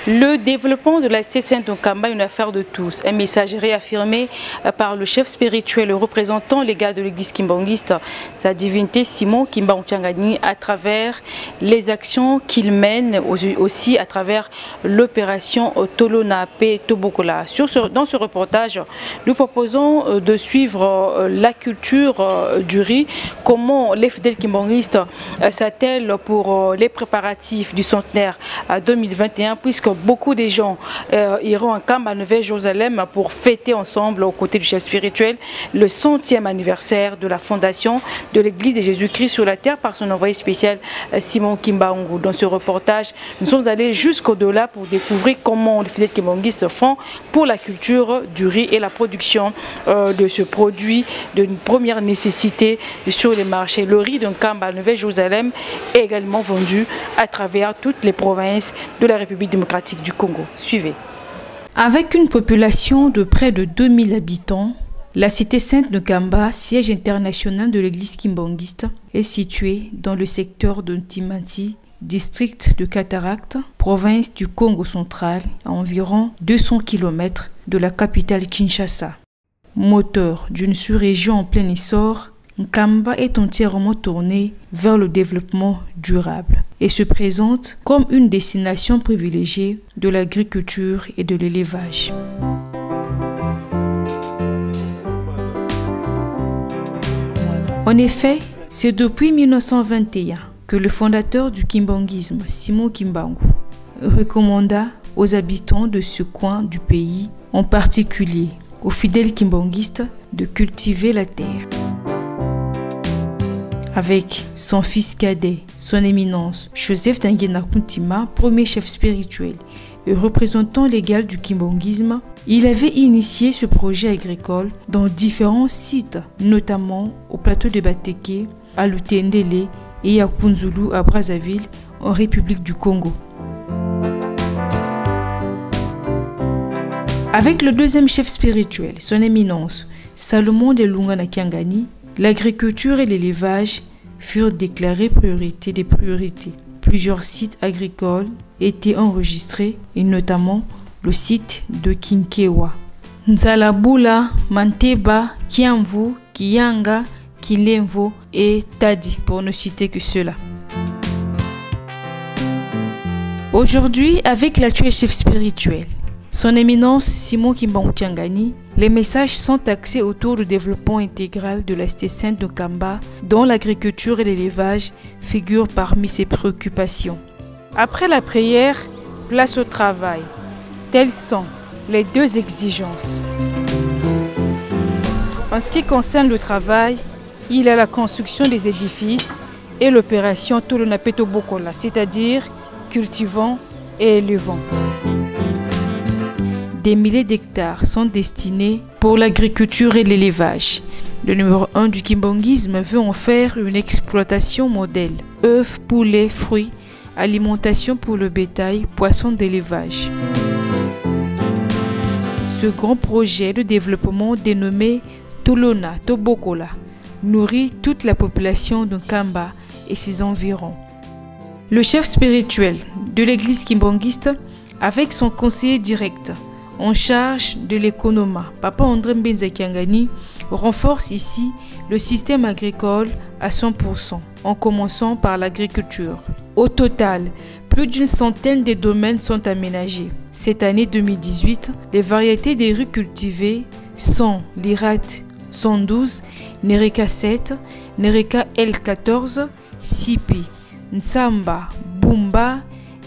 Le développement de la cité Saint-Nkamba est une affaire de tous. Un message réaffirmé par le chef spirituel, le représentant légal de l'église kimbangiste, sa divinité Simon Kimba Ontiangani, à travers les actions qu'il mène, aussi à travers l'opération Tolona Pe Tobokola. Dans ce reportage, nous proposons de suivre la culture du riz, comment les fidèles kimbangistes s'attellent pour les préparatifs du centenaire à 2021, puisque beaucoup de gens iront en camp à Nouvelle-Jérusalem pour fêter ensemble, aux côtés du chef spirituel, le 100e anniversaire de la fondation de l'église de Jésus-Christ sur la terre par son envoyé spécial Simon Kimba Ongu. Dans ce reportage, nous sommes allés jusqu'au-delà pour découvrir comment les fidèles kimbangistes font pour la culture du riz et la production de ce produit d'une première nécessité sur les marchés. Le riz d'un camp à Nouvelle-Jérusalem est également vendu à travers toutes les provinces de la République démocratique du Congo. Suivez. Avec une population de près de 2000 habitants, la cité Saint-Nkamba, siège international de l'église kimbangiste, est située dans le secteur de Ntimanti, district de Cataracte, province du Congo central, à environ 200 km de la capitale Kinshasa. Moteur d'une sous-région en plein essor, Nkamba est entièrement tourné vers le développement durable et se présente comme une destination privilégiée de l'agriculture et de l'élevage. En effet, c'est depuis 1921 que le fondateur du kimbangisme, Simon Kimba Ongu, recommanda aux habitants de ce coin du pays, en particulier aux fidèles kimbangistes, de cultiver la terre. Avec son fils cadet, son éminence, Joseph Dangena Kuntima, premier chef spirituel et représentant légal du kimbangisme, il avait initié ce projet agricole dans différents sites, notamment au plateau de Bateke, à Lutendele et à Kunzulu à Brazzaville, en République du Congo. Avec le deuxième chef spirituel, son éminence, Salomon de Lungana Kiangani, l'agriculture et l'élevage furent déclarés priorité des priorités. Plusieurs sites agricoles étaient enregistrés, et notamment le site de Kinkewa. Nzalabula, Manteba, Kiamvu, Kiyanga, Kilemvo et Tadi, pour ne citer que ceux-là. Aujourd'hui, avec l'actuel chef spirituel, son éminence Simon Kimba Ontiangani, les messages sont axés autour du développement intégral de la cité Saint-Nkamba, dont l'agriculture et l'élevage figurent parmi ses préoccupations. Après la prière, place au travail. Telles sont les deux exigences. En ce qui concerne le travail, il y a la construction des édifices et l'opération Tolona Pe Tobokola, c'est-à-dire cultivant et élevant. Des milliers d'hectares sont destinés pour l'agriculture et l'élevage. Le numéro 1 du kimbangisme veut en faire une exploitation modèle. Œufs, poulets, fruits, alimentation pour le bétail, poissons d'élevage. Ce grand projet de développement dénommé Tolona Tobokola nourrit toute la population de Nkamba et ses environs. Le chef spirituel de l'église kimbangiste, avec son conseiller direct en charge de l'économa, Papa André Mbenza Kiangani, renforce ici le système agricole à 100%, en commençant par l'agriculture. Au total, plus d'une centaine de domaines sont aménagés. Cette année 2018, les variétés des rues cultivées sont l'Irat 112, Nereka 7, Nereka L14, Sipi, Nsamba, Bumba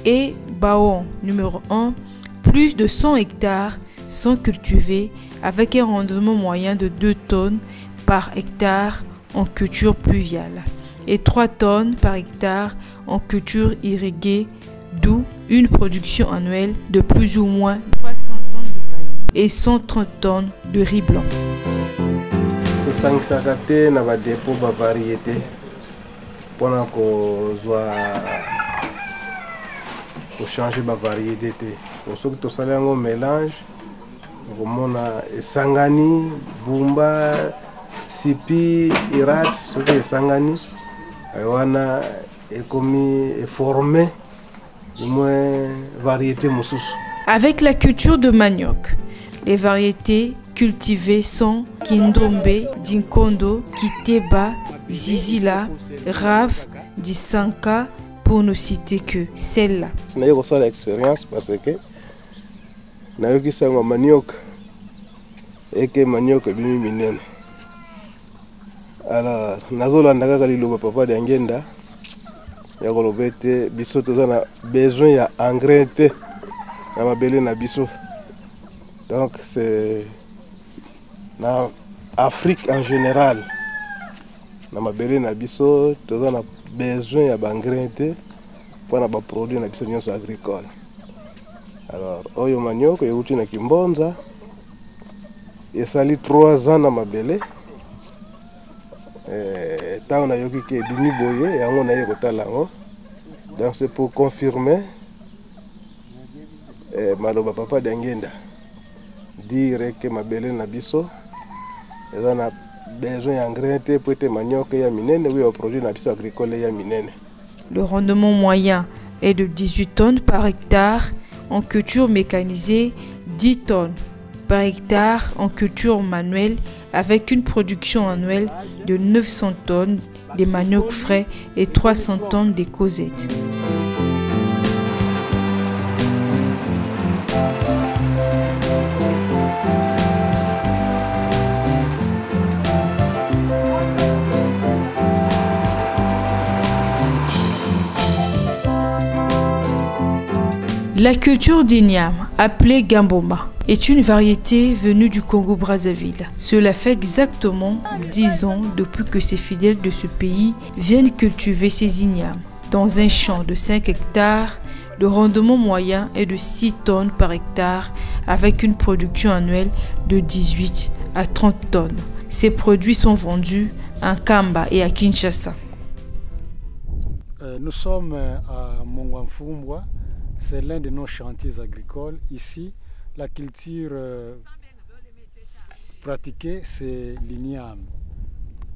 et Baon numéro 1. Plus de 100 hectares sont cultivés avec un rendement moyen de 2 tonnes par hectare en culture pluviale et 3 tonnes par hectare en culture irriguée, d'où une production annuelle de plus ou moins 300 tonnes de paddy et 130 tonnes de riz blanc. Tosangisaka na ba dépôt ba variété pona ko changer ma variété. Pour ceux qui sont en mélange, on a Sangani, Bumba, Sipi, Irat, ceux qui sont Sangani, on a formé du moins variété moussus. Avec la culture de manioc, les variétés cultivées sont Kindombe, Dinkondo, Kiteba, Zizila, Rave, Disanka, pour ne citer que celle-là. Je n'ai pas l'expérience parce que je n'ai pas manioc et que manioc est bien mineur. Alors, nazola ndaka liloba papa d'Angenda, ya kolobete biso tozana besoin ya engrais te na mabele na biso. Donc c'est dans Afrique en général. Na mabele na biso tozana besoin ya engrais te pour na ba produit na biso nyonso agricole. Alors, oyo manioc euti na Kimbonza. Et sali 3 ans na mabele. Donc c'est pour confirmer maloba papa d'Angenda dire que ma belle na biso on a besoin d'engrais pour être manioc ya minene oui au produit na biso agricole ya minene. Le rendement moyen est de 18 tonnes par hectare en culture mécanisée, 10 tonnes par hectare en culture manuelle avec une production annuelle de 900 tonnes de manioc frais et 300 tonnes de cosettes. La culture d'igname, appelée Gamboma, est une variété venue du Congo-Brazzaville. Cela fait exactement 10 ans depuis que ces fidèles de ce pays viennent cultiver ces ignames. Dans un champ de 5 hectares, le rendement moyen est de 6 tonnes par hectare avec une production annuelle de 18 à 30 tonnes. Ces produits sont vendus à Kamba et à Kinshasa. Nous sommes à Mongwanfumbwa. C'est l'un de nos chantiers agricoles. Ici, la culture pratiquée, c'est l'igname.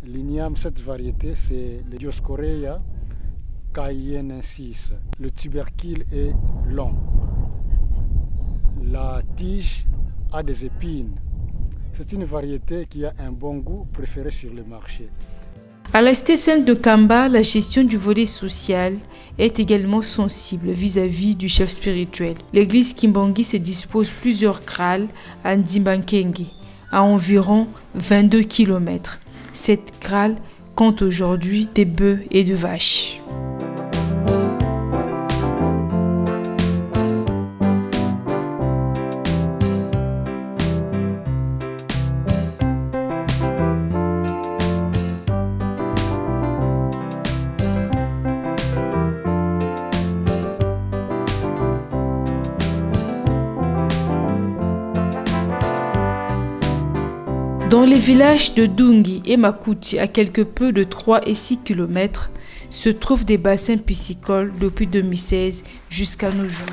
L'igname, cette variété, c'est le Dioscorea cayennensis. Le tubercule est long. La tige a des épines. C'est une variété qui a un bon goût préféré sur le marché. À la ST5 de Kamba, la gestion du volet social est également sensible vis-à-vis du chef spirituel. L'église Kimbangui se dispose plusieurs krals à Ndimbankenge, à environ 22 km. Cette krale compte aujourd'hui des bœufs et de vaches. Dans les villages de Dungi et Makuti, à quelque peu de 3 et 6 km, se trouvent des bassins piscicoles depuis 2016 jusqu'à nos jours.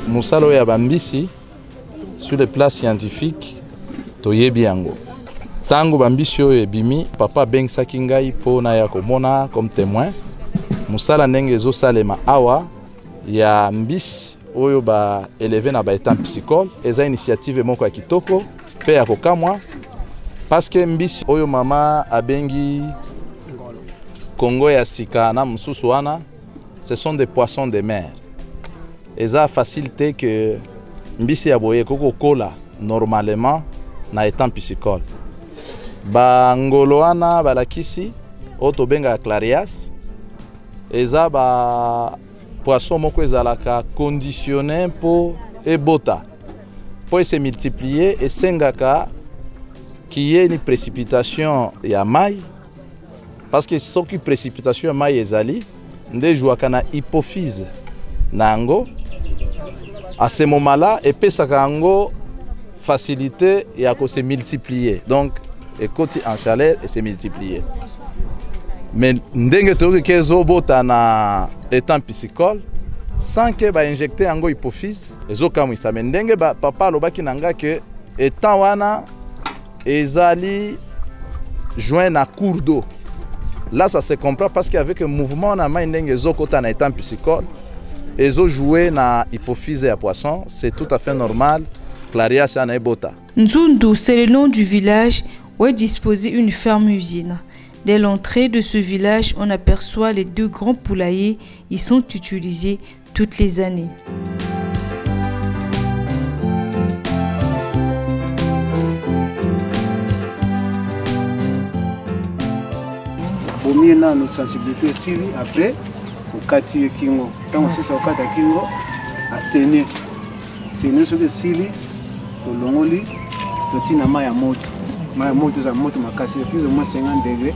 Musalo ya bambisi sur le plan scientifique toyebi yango. Tango bambisi oyo ebimi papa bengisaki ngai mpona ya komona comme témoin musala ndenge ezosalema awa ya mbisi oyo ba élevé na ba étant piscicole eza initiative moko ya kitoko pe ya kokamwa parce que mbisi oyo mama abengi Congo ya sika na mususu wana ce sont des poissons de mer eza facilité que mbisi ya boye koko kola normalement na étant piscicole ba ngolo wana balakisi oyo tobenga clarias eza ba poisson moko ezalaka conditionné pour ebota pour se multiplier et sengaka qu'il y ait une précipitation ya mai parce que soki précipitation ya mai ezali nde jouaka na hypophyse nango à ce moment-là epesaka yango facilité ya ko se multiplier donc ekoti en chaleur et se multiplier mais ndenge toyoki ke ezobota na étant piscicole sans que ba injecter yango hypophyse ezokamwisa mais ndenge papa alobaki na nga ke étant wana ezali joint na cours d'eau là ça se comprend parce qu'avec le mouvement na mai ndenge ezokota na étant piscicole ezojouer na hypophyse ya poisson c'est tout à fait normal clarias na ebota. Nzundu, c'est le nom du village où est disposée une ferme-usine. Dès l'entrée de ce village, on aperçoit les 2 grands poulaillers. Ils sont utilisés toutes les années. Bomina nous sensibiliser aussi après au quartier Kingo. Tant aussi au quartier Kingo à Séné. Séné sur le Sili, au Longoli, au Tina Maya Moto. Maya Moto za moto makasi plus ou moins 50 degrés.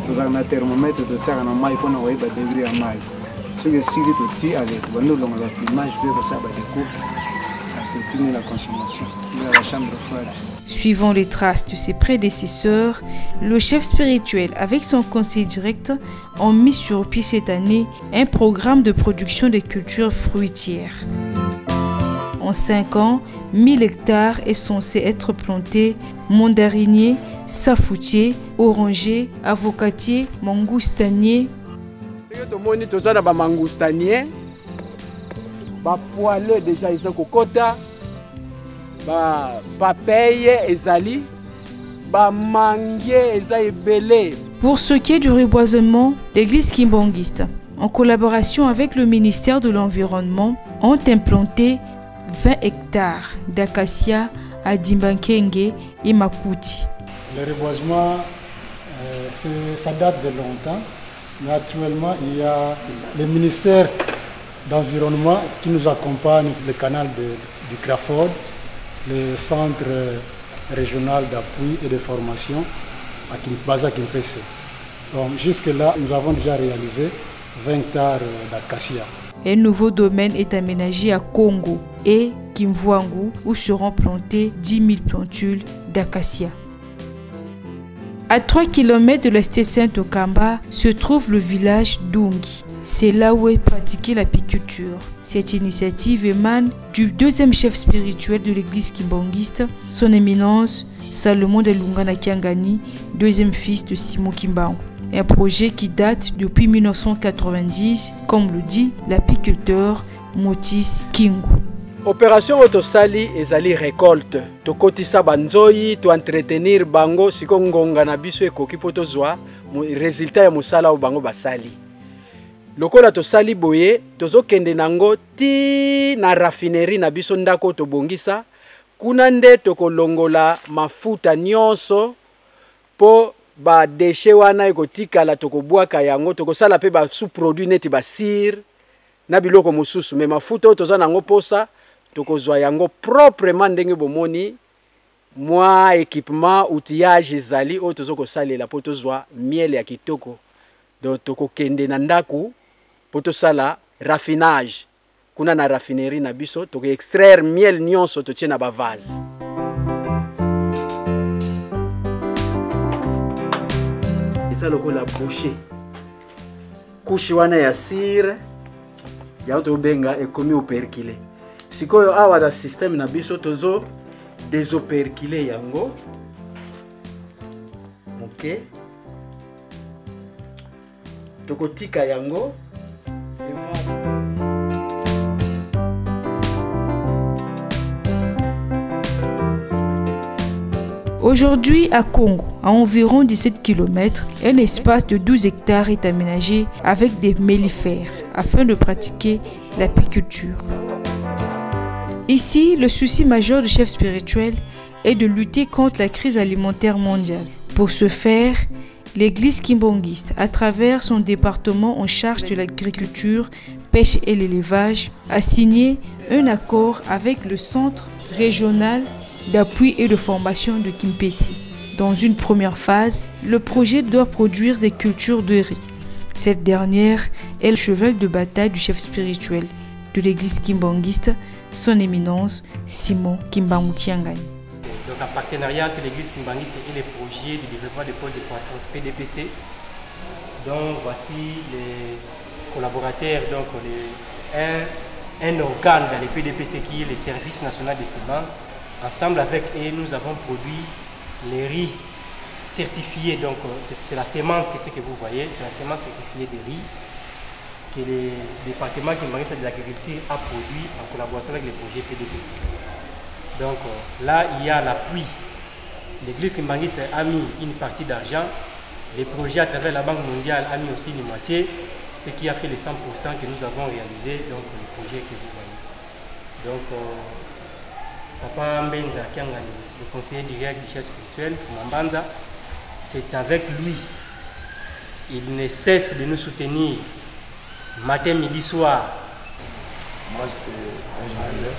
Nous avons un thermomètre de tir en maille pour nous voir des degrés en maille. Ce que si le petit avec nous l'on a l'image de ça va découper la consommation de la chambre froide. Suivant les traces de ses prédécesseurs, le chef spirituel avec son conseil direct ont mis sur pied cette année un programme de production de cultures fruitières. En 5 ans, 1000 hectares est censé être plantés, mandariniers, safoutiers, orangers, avocatiers, mangoustaniers. Poileux déjà ils ont kokota, papaye ezali, manguier ezali belé. Pour ce qui est du reboisement, l'église kimbangiste, en collaboration avec le ministère de l'Environnement, ont implanté 20 hectares d'acacia à Dimbankenge et Makuti. Le reboisement, ça date de longtemps, mais actuellement il y a le ministère d'Environnement qui nous accompagne, le canal du Crawford, le centre régional d'appui et de formation à Baza Kimpese. Donc jusque-là, nous avons déjà réalisé 20 hectares d'acacia. Un nouveau domaine est aménagé à Congo et Kimvwangu où seront plantées 10 000 plantules d'acacia. À 3 km de la station Tokamba se trouve le village d'Ungi. C'est là où est pratiquée l'apiculture. Cette initiative émane du 2e chef spirituel de l'église kimbangiste, son éminence Salomon de Lungana Kiangani, 2e fils de Simon Kimbangu. Un projet qui date depuis 1990, comme le dit l'apiculteur Motis Kingu. Opération Otosali ezali récolte. Tokotisa banzoi, to entretenir bango siko ngonga na biso ekoki po tozwa résultat ya musala o bango basali. Lokola tosali boye tozokende nango ti na raffinerie na biso ndako tobongisa kuna nde tokolongola mafuta nyonso po ba déchet wana ekotikala tokobwaka yango tokosala pe ba sous-produit neti ba cire na biloko mosusu me mafuta toza nango posa tokozwa yango proprement ndenge bomoni mwa équipement outillage ezali o tozokosalela po tozwa miel ya kitoko donc tokokende na ndaku po tosala raffinage kuna na raffinerie na biso toko extraire miel nyonso totie na ba vase. Ça le la boucher couche wana ya cire ya to benga ekomi operkile sikoyo awa da système na biso tozo désoperkile yango OK tokotika yango Aujourd'hui, à Congo, à environ 17 km, un espace de 12 hectares est aménagé avec des mellifères afin de pratiquer l'apiculture. Ici, le souci majeur du chef spirituel est de lutter contre la crise alimentaire mondiale. Pour ce faire, l'église kimbangiste, à travers son département en charge de l'agriculture, pêche et l'élevage, a signé un accord avec le Centre régional d'appui et de formation de Kimpesi. Dans une première phase, le projet doit produire des cultures de riz. Cette dernière est le cheval de bataille du chef spirituel de l'église kimbangiste, son éminence Simon Kimbangu Tiangani. Donc en partenariat entre l'église kimbangiste et les projets de développement des pôles de croissance PDPC, donc voici les collaborateurs, donc un organe dans les PDPC qui est le Service national des semences. Ensemble avec eux, nous avons produit les riz certifiés. Donc c'est la semence que c'est que vous voyez, c'est la semence certifiée de riz que le département kimbangiste de l'agriculture a produit en collaboration avec les projets PDPC. Donc là, il y a l'appui. L'église kimbangiste a mis une partie d'argent. Les projets à travers la Banque mondiale a mis aussi une moitié, ce qui a fait les 100% que nous avons réalisé, donc les projets que vous voyez. Donc, Papa Mbenza Kiangani, le conseiller direct du chef spirituel, Fumambanza, c'est avec lui. Il ne cesse de nous soutenir matin, midi, soir. Moi, c'est un journaliste.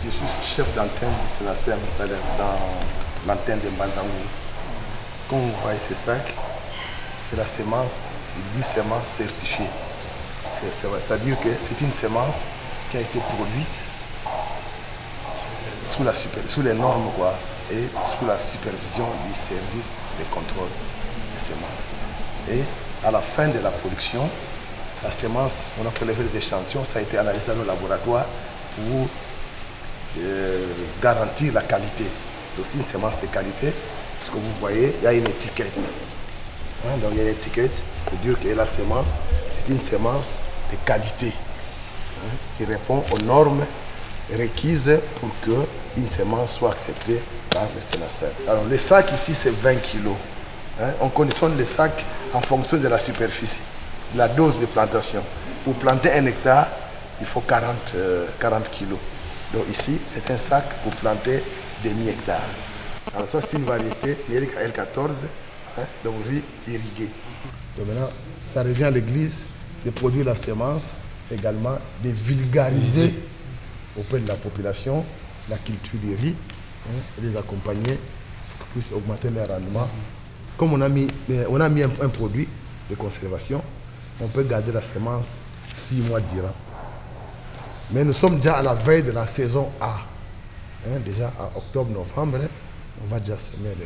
Je suis chef d'antenne de Sénacem dans l'antenne de Mbanzangou. Comme vous voyez ces sacs, c'est la semence, 10 semences certifiées. C'est-à-dire que c'est une semence qui a été produite sous les normes quoi, et sous la supervision du service de contrôle des semences. Et à la fin de la production, la semence, on a prélevé les échantillons, ça a été analysé dans nos laboratoires pour garantir la qualité. Donc c'est une semence de qualité. Ce que vous voyez, il y a une étiquette. Donc il y a une étiquette pour dire que la semence, c'est une semence de qualité qui répond aux normes requises pour qu'une semence soit acceptée par le Sénacem. Alors le sac ici c'est 20 kg. On conditionne les sacs en fonction de la superficie, la dose de plantation. Pour planter 1 hectare, il faut 40 kg. Donc ici c'est un sac pour planter demi-hectare. Alors ça c'est une variété, L14, donc riz irrigué. Donc maintenant, ça revient à l'église de produire la semence, également de vulgariser auprès de la population la culture du riz, et les accompagner pour qu'ils puissent augmenter leur rendement. Comme on a mis un produit de conservation, on peut garder la semence 6 mois durant. Mais nous sommes déjà à la veille de la saison A. Déjà en octobre-novembre, on va déjà semer les